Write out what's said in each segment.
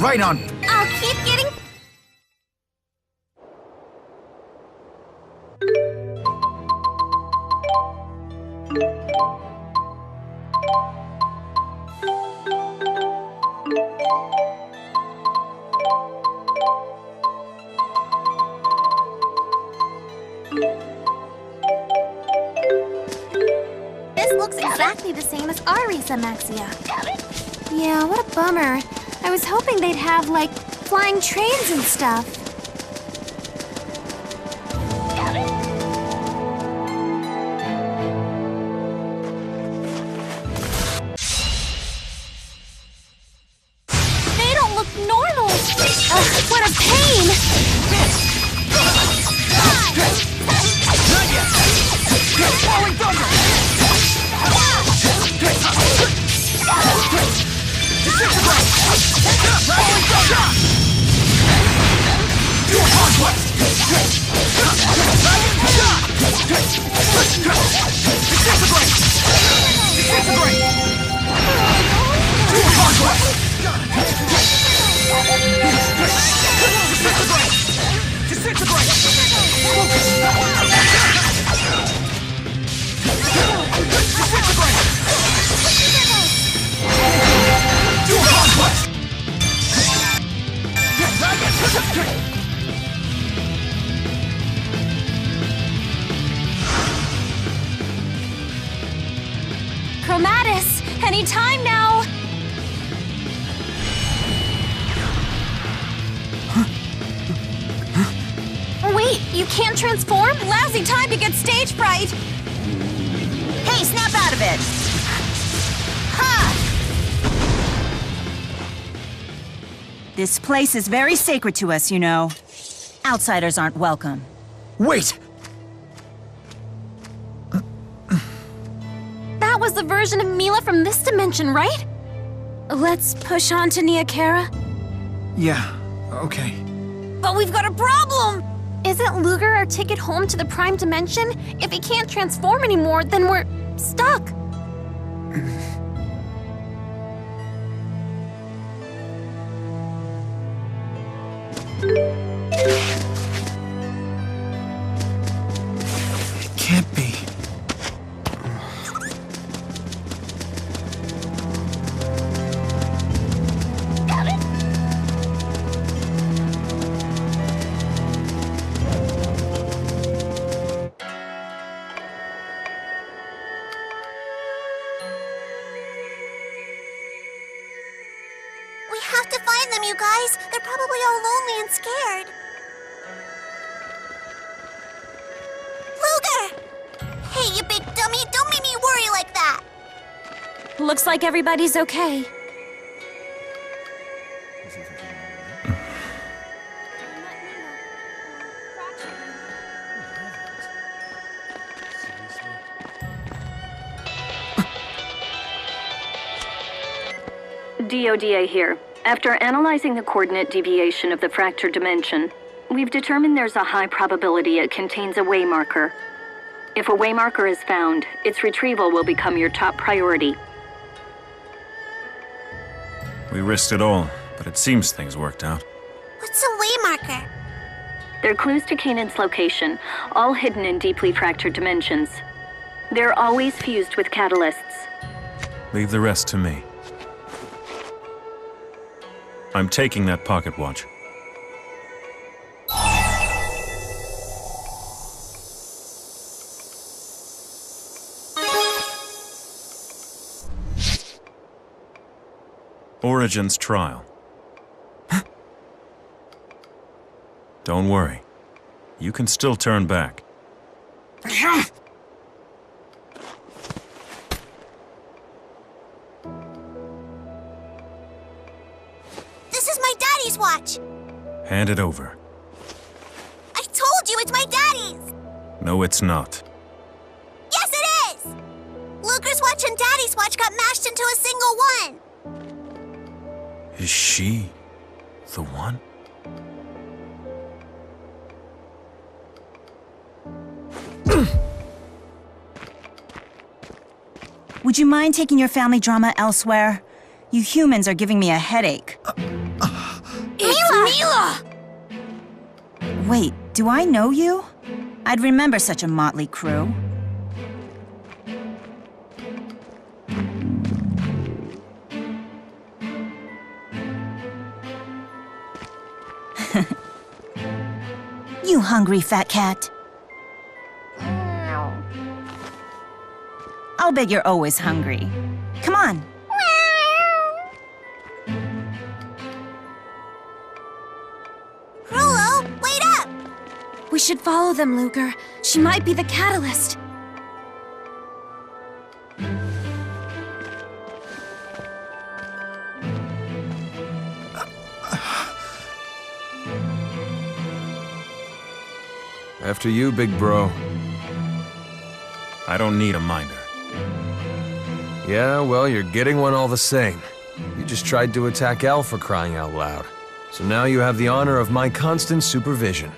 Right on. I'll keep getting... This looks exactly the same as our Risa Maxia. Yeah, what a bummer. I was hoping they'd have, like, flying trains and stuff. They don't look normal. Ugh, what a pain! Falling thunder! Chromatus, any time now! Wait, you can't transform? Lousy time to get stage fright! Hey, snap out of it! Ha! This place is very sacred to us, you know. Outsiders aren't welcome. Wait! That was the version of Milla from this dimension, right? Let's push on to Niakara. Yeah, okay. But we've got a problem! Isn't Luger our ticket home to the Prime Dimension? If he can't transform anymore, then we're stuck. It can't be. We have to find them, you guys. They're probably all lonely and scared. Luger! Hey, you big dummy, don't make me worry like that. Looks like everybody's okay. DODA here. After analyzing the coordinate deviation of the fractured dimension, We've determined there's a high probability it contains a way marker. If a way marker is found, its retrieval will become your top priority. We risked it all, but it seems things worked out. What's a way marker? They're clues to Canaan's location, all hidden in deeply fractured dimensions. They're always fused with catalysts. Leave the rest to me. I'm taking that pocket watch. Origin's trial. Don't worry. You can still turn back. This is my daddy's watch. Hand it over. I told you it's my daddy's. No, it's not. Yes, it is. Luger's watch and daddy's watch got mashed into a single one. Is she the one? Would you mind taking your family drama elsewhere? You humans are giving me a headache. It's Milla! Wait, do I know you? I'd remember such a motley crew. You hungry, fat cat? I'll bet you're always hungry. Come on. Rollo, wait up! We should follow them, Luger. She might be the catalyst. After you, big bro. I don't need a minder. Yeah, well, you're getting one all the same. You just tried to attack L for crying out loud. So now you have the honor of my constant supervision.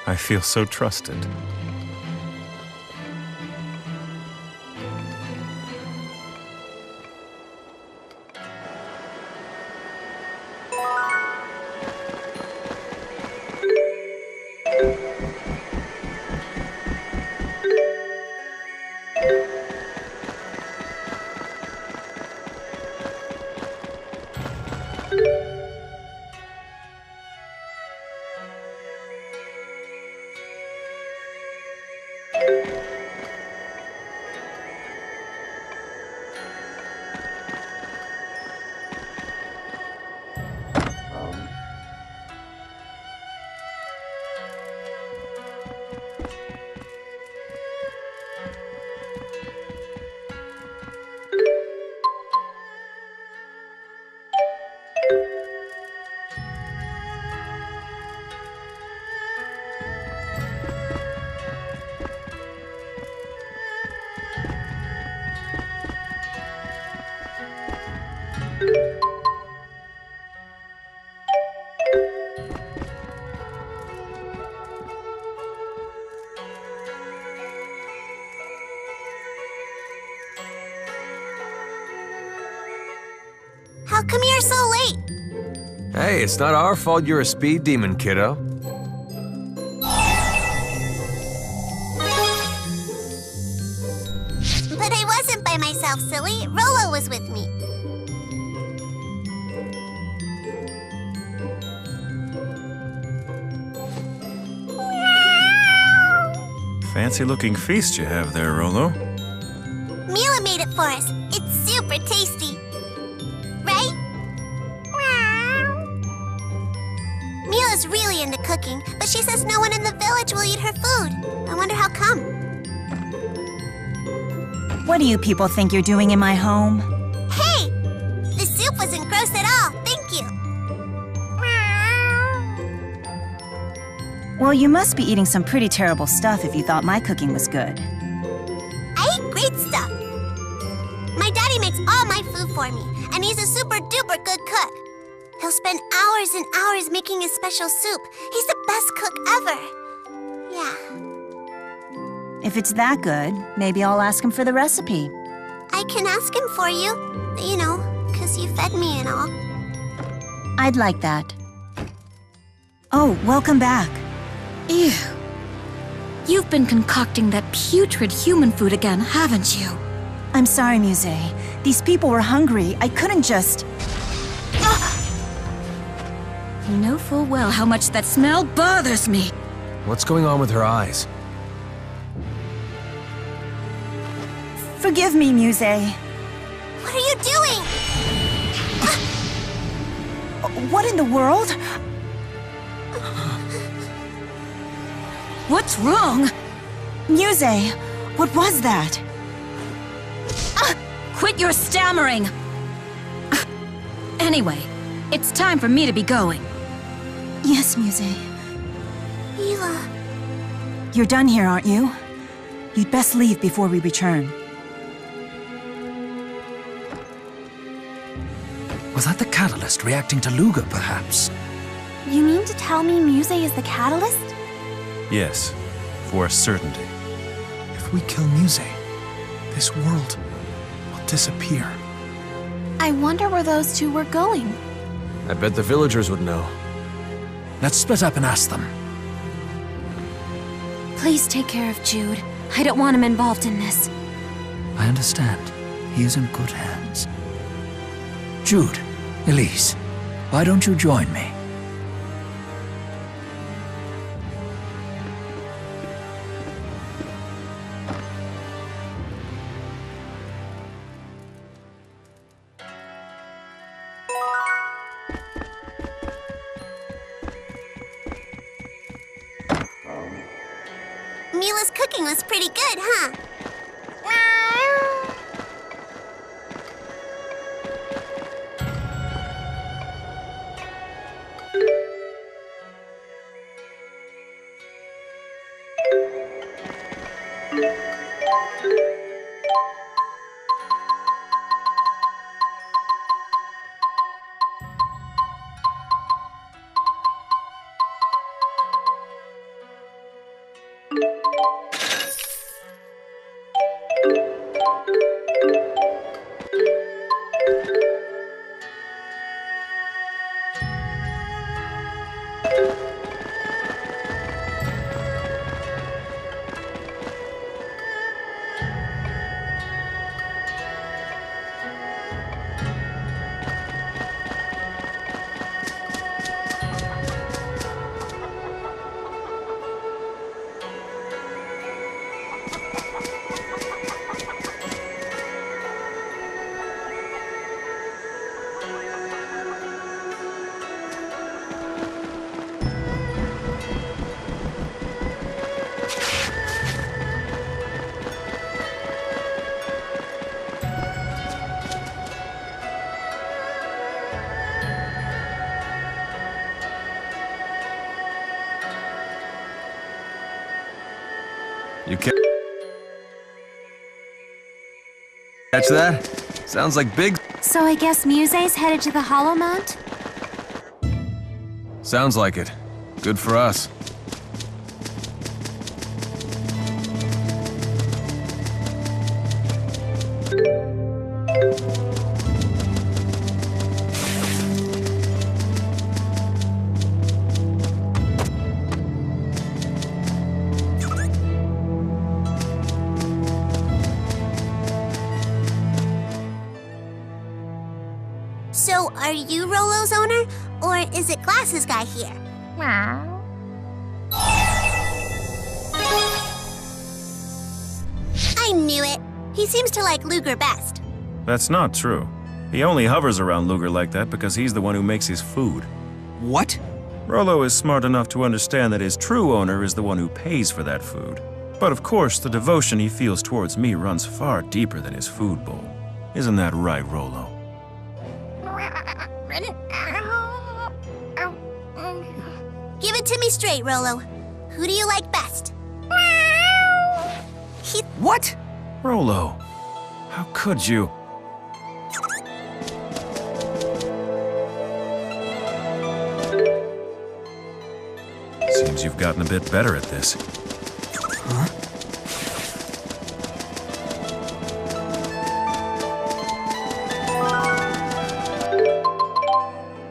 I feel so trusted. How come you're so late? Hey, it's not our fault you're a speed demon, kiddo. But I wasn't by myself, silly. Rollo was with me. Fancy-looking feast you have there, Rollo. Milla made it for us. It's super tasty. Right? Milla's really into cooking, but she says no one in the village will eat her food. I wonder how come. What do you people think you're doing in my home? Hey! The soup wasn't gross at all. Thank you. Well, you must be eating some pretty terrible stuff if you thought my cooking was good. I eat great stuff. My daddy makes all my food for me, and he's a super duper good cook. He'll spend hours and hours making his special soup. He's the best cook ever. Yeah. If it's that good, maybe I'll ask him for the recipe. I can ask him for you. You know, 'cause you fed me and all. I'd like that. Oh, welcome back. Ew. You've been concocting that putrid human food again, haven't you? I'm sorry, Muzét. These people were hungry. I couldn't just... You know full well how much that smell bothers me. What's going on with her eyes? Forgive me, Muzét. What are you doing? What in the world? What's wrong? Muzét, what was that? Quit your stammering! Anyway, it's time for me to be going. Yes, Muzét. Milla. You're done here, aren't you? You'd best leave before we return. Was that the catalyst reacting to Luger, perhaps? You mean to tell me Muzét is the catalyst? Yes, for a certainty. If we kill Muzét, this world will disappear. I wonder where those two were going. I bet the villagers would know. Let's split up and ask them. Please take care of Jude. I don't want him involved in this. I understand. He is in good hands. Jude, Elise, why don't you join me? Milla's cooking was pretty good, huh? You catch that? Sounds like big... So I guess Musét's headed to the Hollow Mount? Sounds like it. Good for us. So, are you Rollo's owner, or is it Glasses guy here? I knew it. He seems to like Luger best. That's not true. He only hovers around Luger like that because he's the one who makes his food. What? Rollo is smart enough to understand that his true owner is the one who pays for that food. But of course, the devotion he feels towards me runs far deeper than his food bowl. Isn't that right, Rollo? Give it to me straight, Rollo. Who do you like best? What? Rollo, how could you? you've gotten a bit better at this. Huh?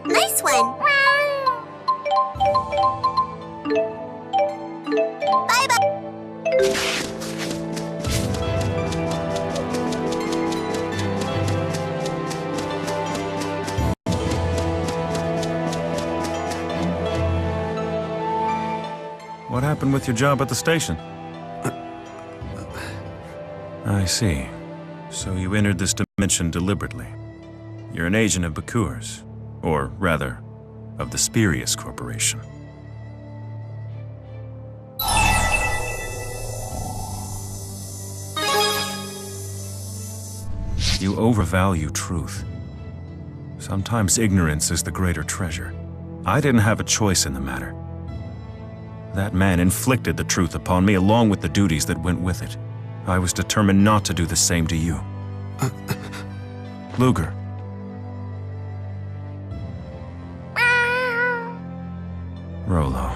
Nice one. Bye-bye. What happened with your job at the station? I see. So you entered this dimension deliberately. You're an agent of Bakur's, or rather, of the Spurious Corporation. You overvalue truth. Sometimes ignorance is the greater treasure. I didn't have a choice in the matter. That man inflicted the truth upon me along with the duties that went with it. I was determined not to do the same to you. Luger. Rolo.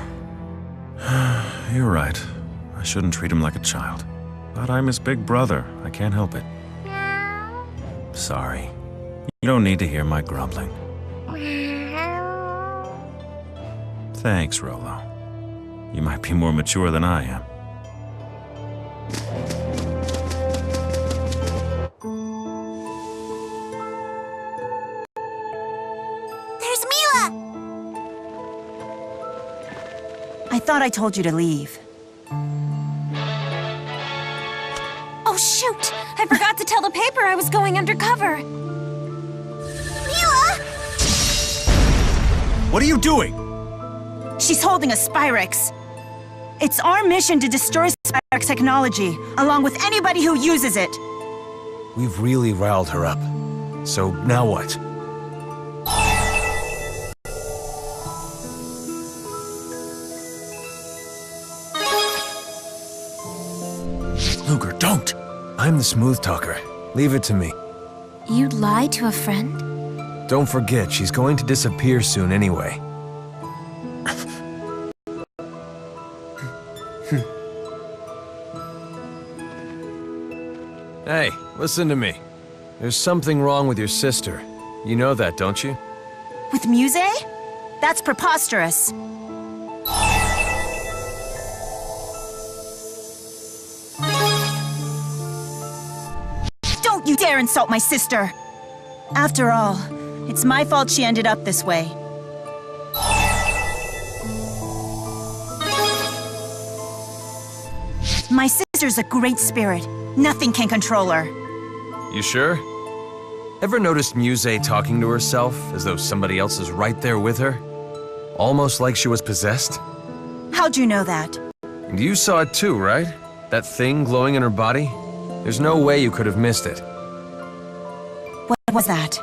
You're right. I shouldn't treat him like a child. But I'm his big brother. I can't help it. Sorry. You don't need to hear my grumbling. Thanks, Rolo. You might be more mature than I am. There's Milla! I thought I told you to leave. Oh, shoot! I forgot to tell the paper I was going undercover. Milla! What are you doing? She's holding a Spyrex. It's our mission to destroy Spyrex technology, along with anybody who uses it. We've really riled her up. So now what? Luger, don't! I'm the smooth talker. Leave it to me. You'd lie to a friend? Don't forget, she's going to disappear soon anyway. Hey, listen to me. There's something wrong with your sister. You know that, don't you? With Muzét? That's preposterous. Don't you dare insult my sister! After all, it's my fault she ended up this way. My sister's a great spirit. Nothing can control her. You sure? Ever noticed Muzét talking to herself as though somebody else is right there with her? Almost like she was possessed? How'd you know that? And you saw it too, right? That thing glowing in her body? There's no way you could have missed it. What was that?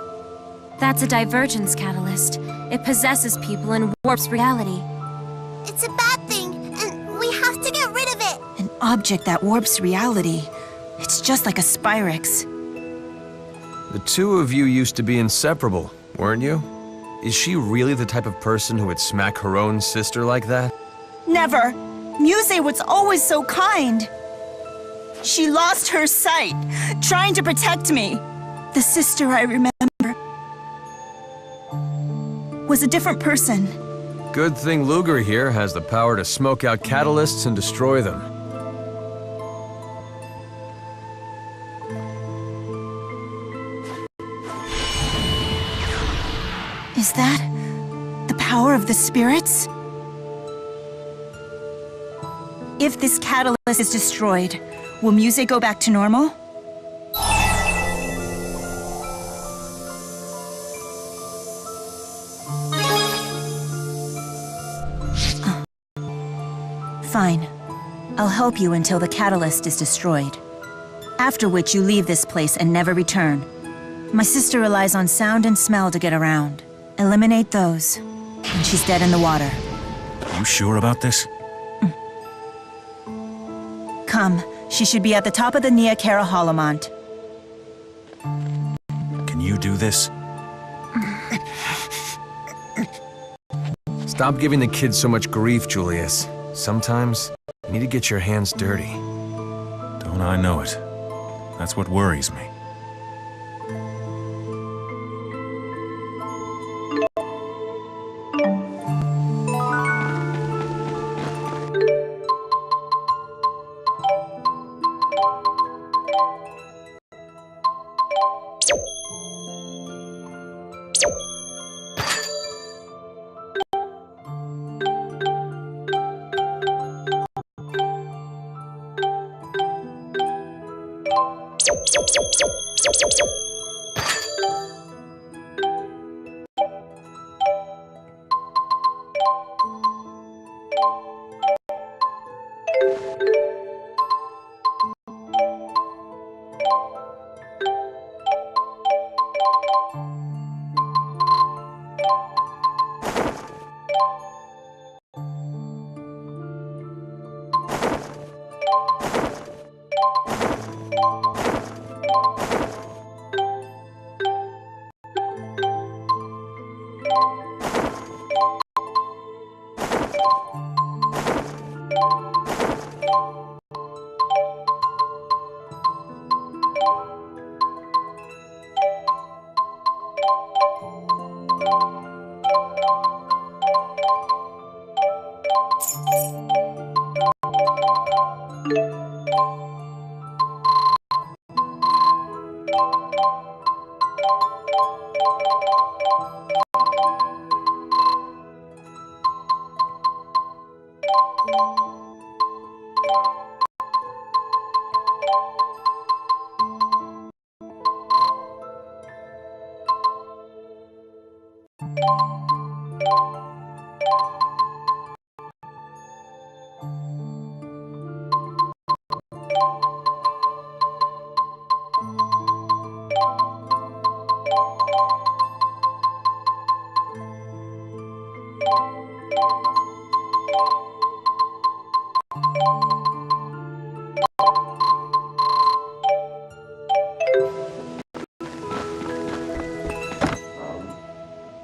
That's a divergence catalyst. It possesses people and warps reality. It's a bad thing, and we have to get rid of it! An object that warps reality. It's just like a Spyrex. The two of you used to be inseparable, weren't you? Is she really the type of person who would smack her own sister like that? Never! Muzét was always so kind. She lost her sight, trying to protect me. The sister I remember was a different person. Good thing Luger here has the power to smoke out catalysts and destroy them. Is that the power of the spirits? If this catalyst is destroyed, will Muzét go back to normal? Fine. I'll help you until the catalyst is destroyed. After which you leave this place and never return. My sister relies on sound and smell to get around. Eliminate those, and she's dead in the water. You sure about this? Come, she should be at the top of the Nia Kara Holomont. Can you do this? Stop giving the kids so much grief, Julius. Sometimes, you need to get your hands dirty. Don't I know it? That's what worries me.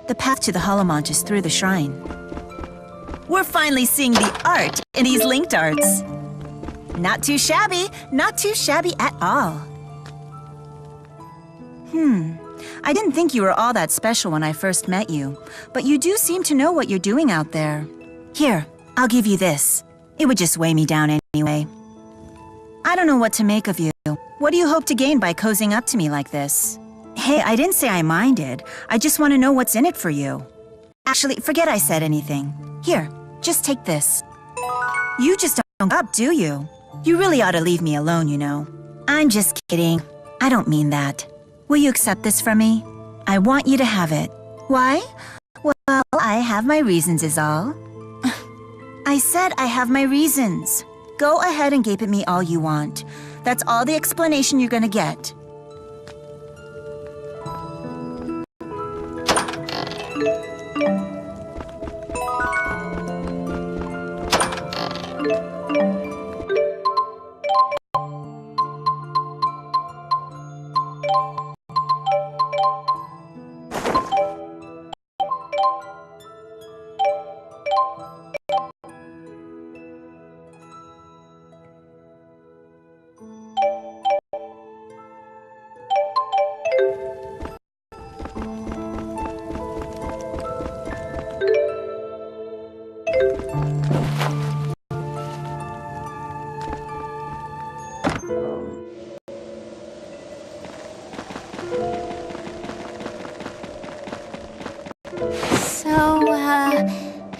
The path to the Holomont is through the shrine. We're finally seeing the art in these linked arts. Not too shabby at all. I didn't think you were all that special when I first met you, but you do seem to know what you're doing out there. Here, I'll give you this. It would just weigh me down anyway. I don't know what to make of you. What do you hope to gain by cozying up to me like this? Hey, I didn't say I minded. I just want to know what's in it for you. Actually, forget I said anything. Here, just take this. You just don't give up, do you? You really ought to leave me alone, you know. I'm just kidding. I don't mean that. Will you accept this from me? I want you to have it. Why? Well, I have my reasons is all. I said I have my reasons. Go ahead and gape at me all you want. That's all the explanation you're gonna get.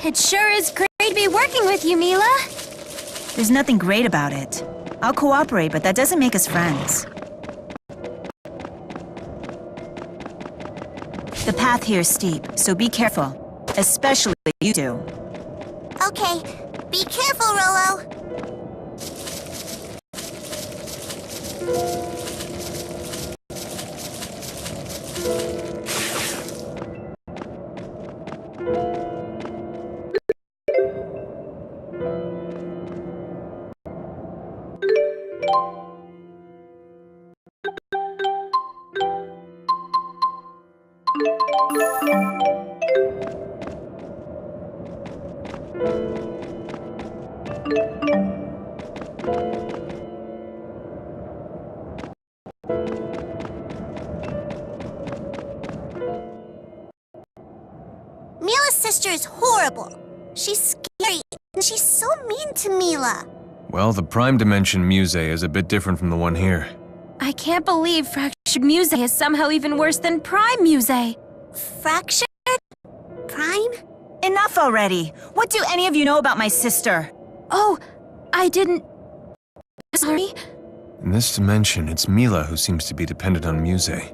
It sure is great to be working with you, Milla. There's nothing great about it. I'll cooperate, but that doesn't make us friends. The path here is steep, so be careful. Especially you two. Okay, be careful, Rolo. sister is horrible. She's scary, and she's so mean to Milla. Well, the prime dimension Muzét is a bit different from the one here. I can't believe fractured Muzét is somehow even worse than prime Muzét. Fractured? Prime? Enough already! What do any of you know about my sister? Oh, I didn't... Sorry? In this dimension, it's Milla who seems to be dependent on Muzét.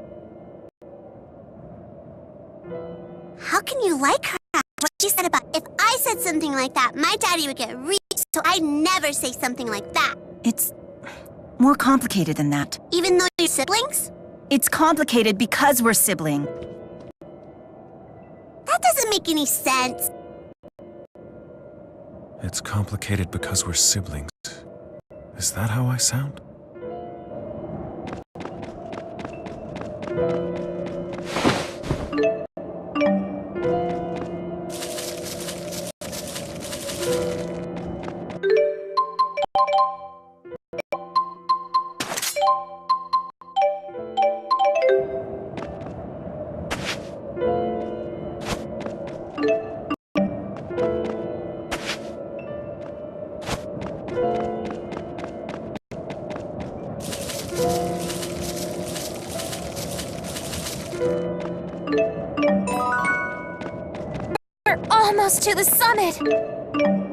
How can you like her? What she said about if I said something like that, my daddy would get reached, so I'd never say something like that. It's more complicated than that. Even though you're siblings? It's complicated because we're siblings. That doesn't make any sense. It's complicated because we're siblings. Is that how I sound? We're almost to the summit!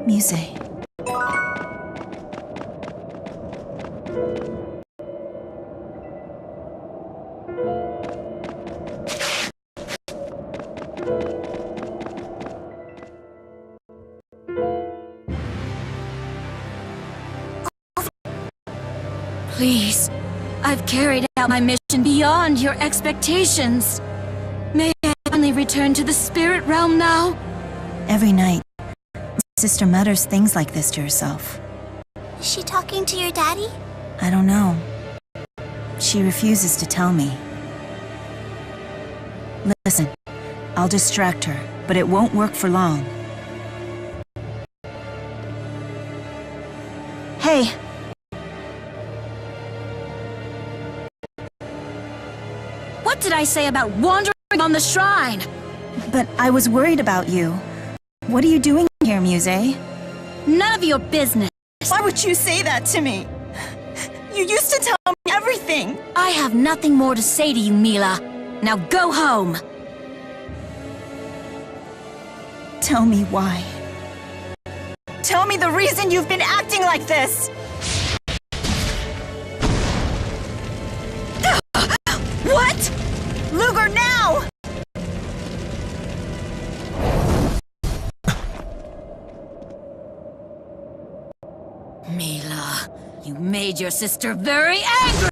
Muzét. Please, I've carried out my mission beyond your expectations. May I finally return to the spirit realm now? Every night, my sister mutters things like this to herself. Is she talking to your daddy? I don't know. She refuses to tell me. Listen, I'll distract her, but it won't work for long. Hey! What did I say about wandering on the shrine? But I was worried about you. What are you doing here, Muzét? None of your business. Why would you say that to me? You used to tell me everything. I have nothing more to say to you, Milla. Now go home. Tell me why. Tell me the reason you've been acting like this. What? Luger, now! Milla, you made your sister very angry!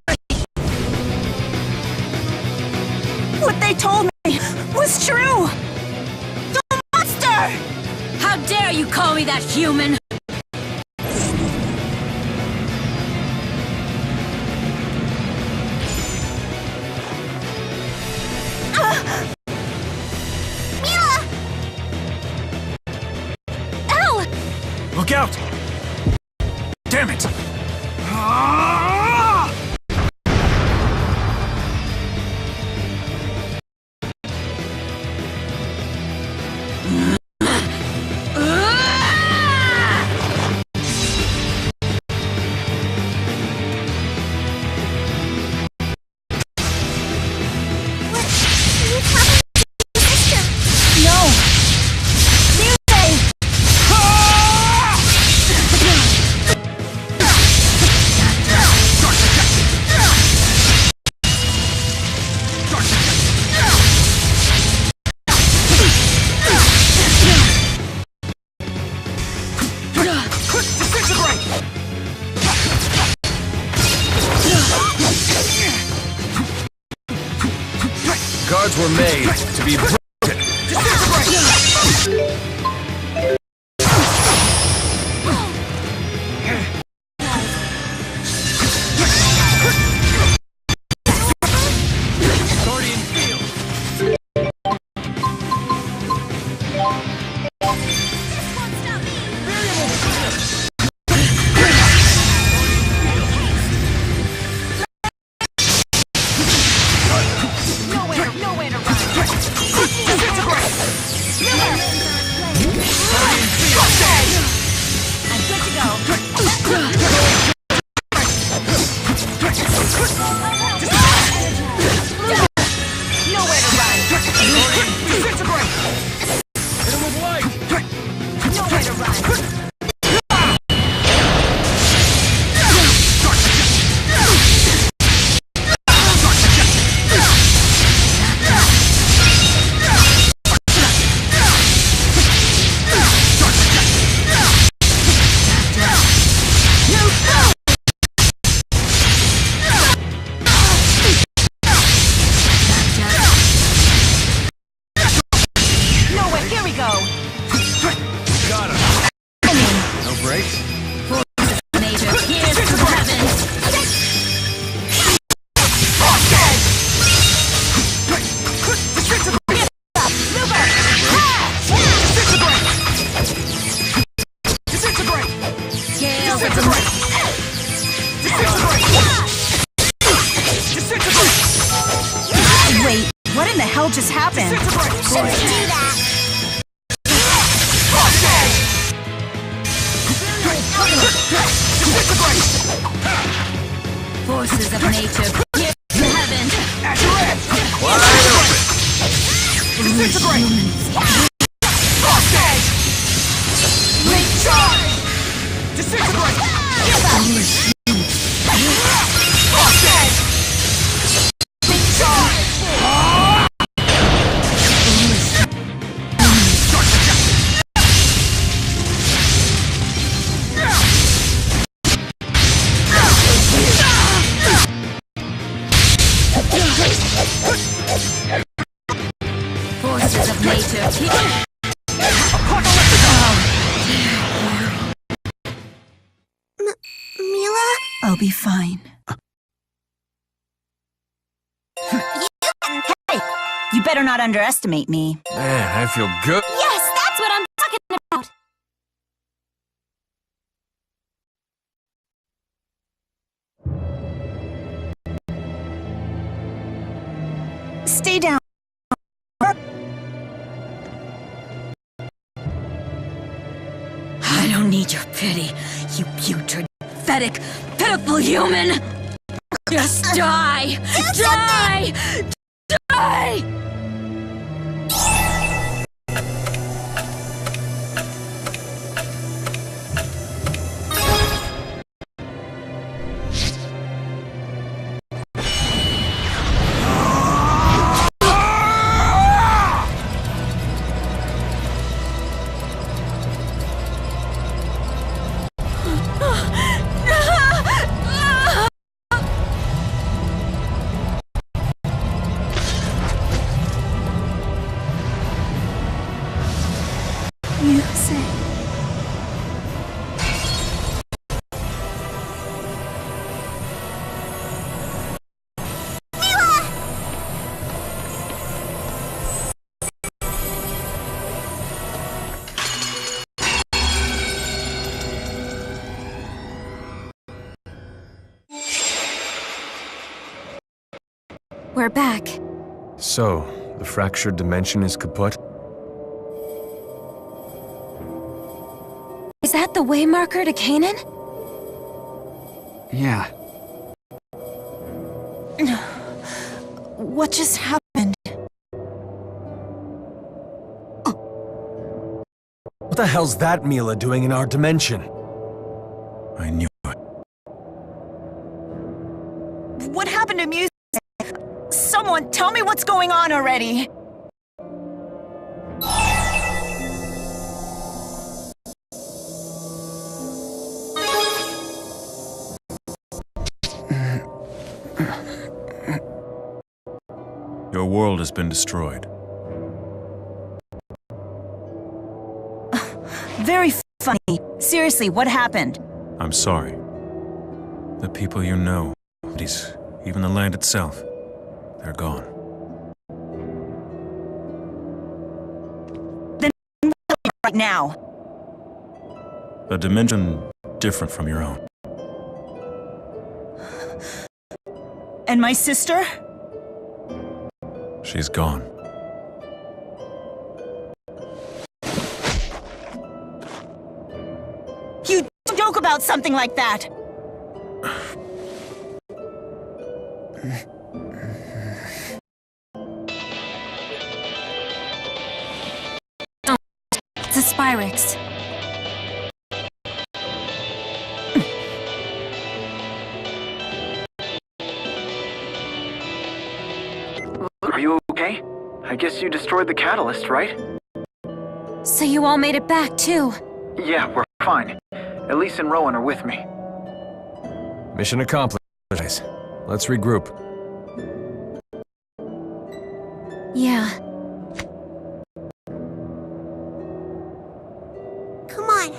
What they told me was true! The monster! How dare you call me that, human? Milla! Ow! Look out! Damn it! Guards were made to be broken. Guardian field. Nowhere to run. I'm good to go. Nowhere to run. Disintegrate! Hit him with light! Nowhere to run. Wait, what in the hell just happened? Shouldn't do that. Forces of nature, here to heaven. At your edge! Wide open! Disintegrate! Hostage! Recharge! Disintegrate! Hostage! Recharge! Forces of nature, here. Milla? I'll be fine. Hey, you better not underestimate me. Man, I feel good. Yes, that's what I'm talking about. Stay down. I don't need your pity, you putrid, pathetic, pitiful human! Just die! Die! Die! Muzét. We're back. So, the fractured dimension is kaput? Is that the way marker to Canaan? Yeah. What just happened? What the hell's that Milla doing in our dimension? I knew it. What happened to Muzét? Someone tell me what's going on already! Your world has been destroyed. Very funny. Seriously, what happened? I'm sorry. The people you know, even the land itself, they're gone. Then right now. A dimension different from your own. And my sister? She's gone. about something like that? It's a Spyrix. Are you okay? I guess you destroyed the catalyst, right? So you all made it back, too? Yeah, we're fine. Elise and Rowan are with me. Mission accomplished. Let's regroup. Yeah. Come on.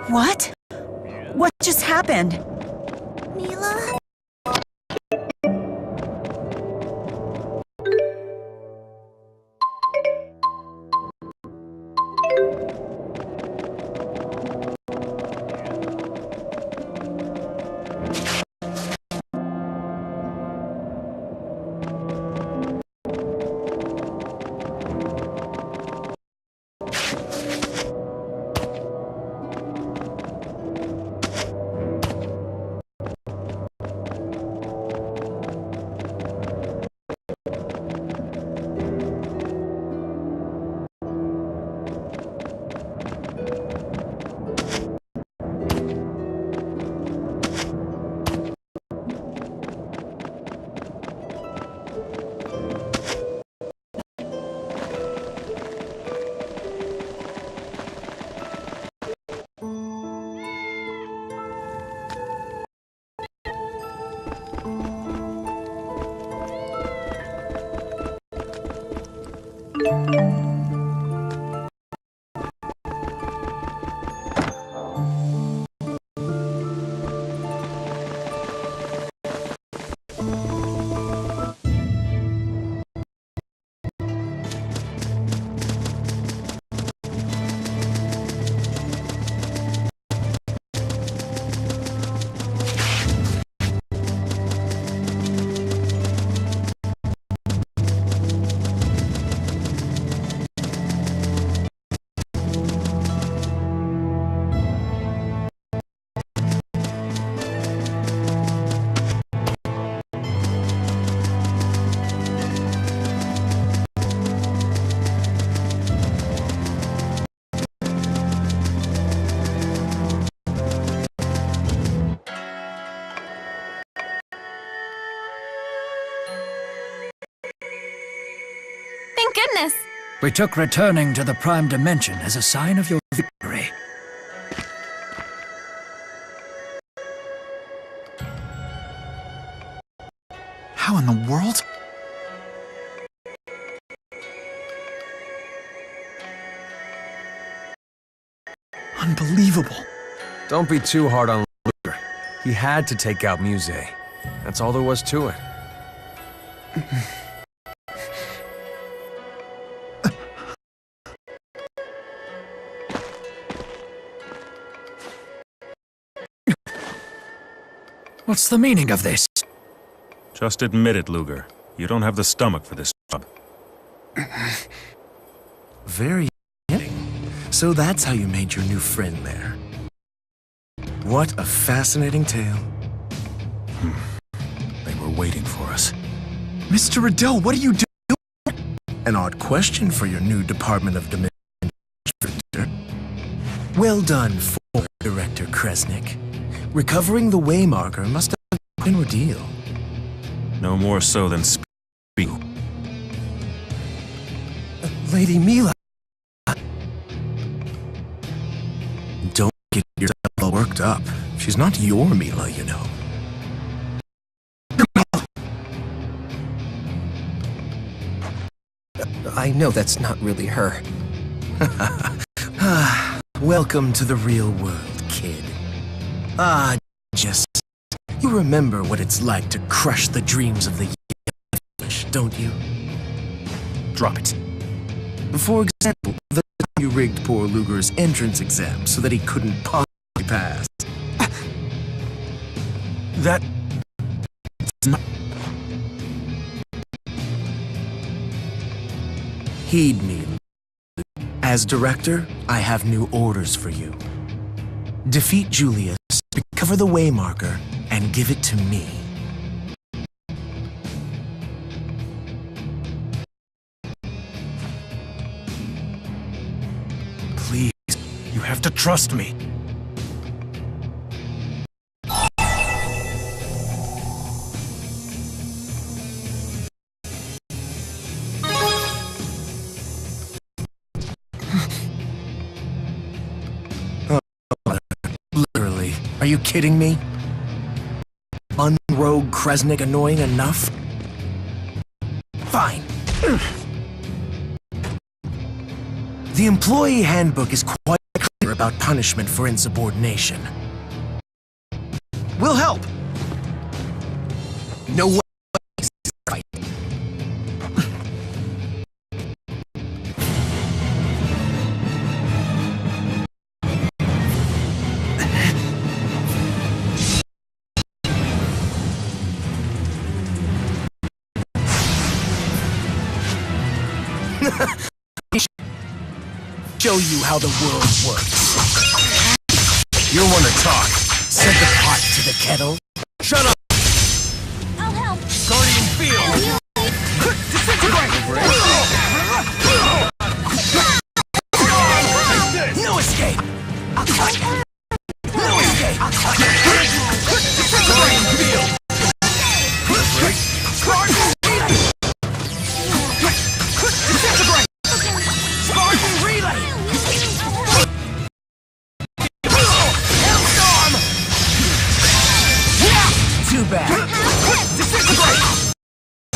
What? What just happened? Milla? Thank goodness. We took returning to the Prime Dimension as a sign of your victory. How in the world? Unbelievable. Don't be too hard on Luger. He had to take out Muzét. That's all there was to it. What's the meaning of this? Just admit it, Luger. You don't have the stomach for this job. Very interesting. So that's how you made your new friend there. What a fascinating tale. They were waiting for us. Mr. Riddell, what are you doing? An odd question for your new Department of Dimension. Well done, former Director Kresnik. Recovering the Waymarker must have been an ordeal. No more so than spew. Lady Milla. Don't get yourself all worked up. She's not your Milla, you know. I know that's not really her. Welcome to the real world, kid. Just... You remember what it's like to crush the dreams of the young, don't you? Drop it. For example, the time you rigged poor Luger's entrance exam so that he couldn't possibly pass. That's not... Heed me. As director, I have new orders for you. Defeat Julius, recover the waymarker, and give it to me. Please, you have to trust me. Literally, are you kidding me? Unrogue Kresnik annoying enough? Fine. The employee handbook is quite clear about punishment for insubordination. We'll help. No way is right. Show you how the world works. You want to talk? Set the pot to the kettle. Shut up! I'll help. Guardian field! No escape! No escape! Guardian field! Spartan relay! Too bad. Disintegrate! Disintegrate!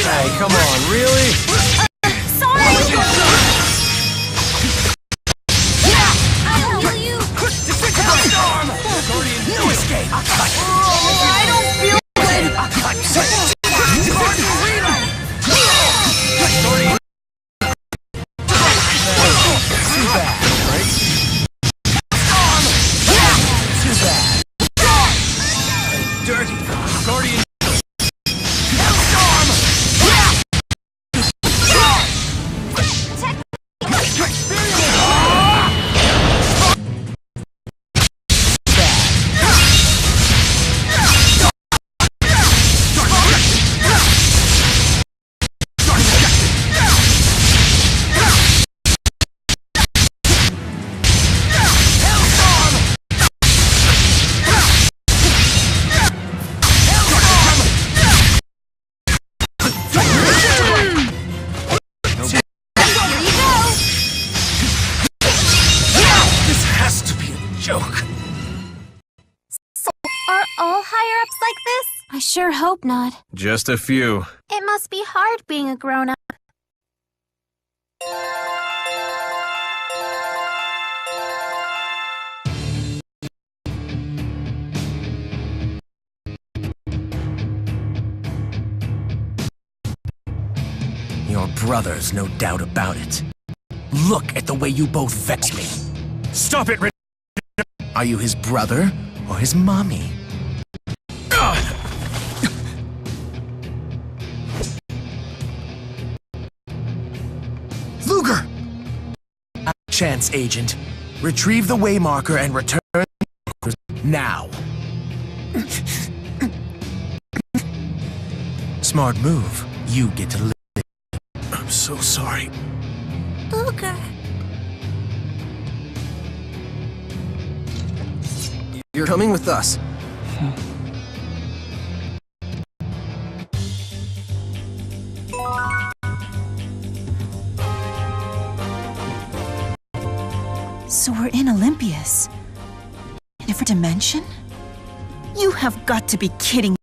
Hey, come on, really? Sorry! I'll heal you! No escape! I don't feel good! Too bad, right? Too bad. Dirty Guardian. All higher-ups like this? I sure hope not. Just a few. It must be hard being a grown-up. Your brothers, no doubt about it. Look at the way you both vex me. Stop it, Are you his brother or his mommy? Luger! Chance, Agent. Retrieve the waymarker and return now. Smart move. You get to live. I'm so sorry. Luger. You're coming with us. So we're in Olympius. A different dimension? You have got to be kidding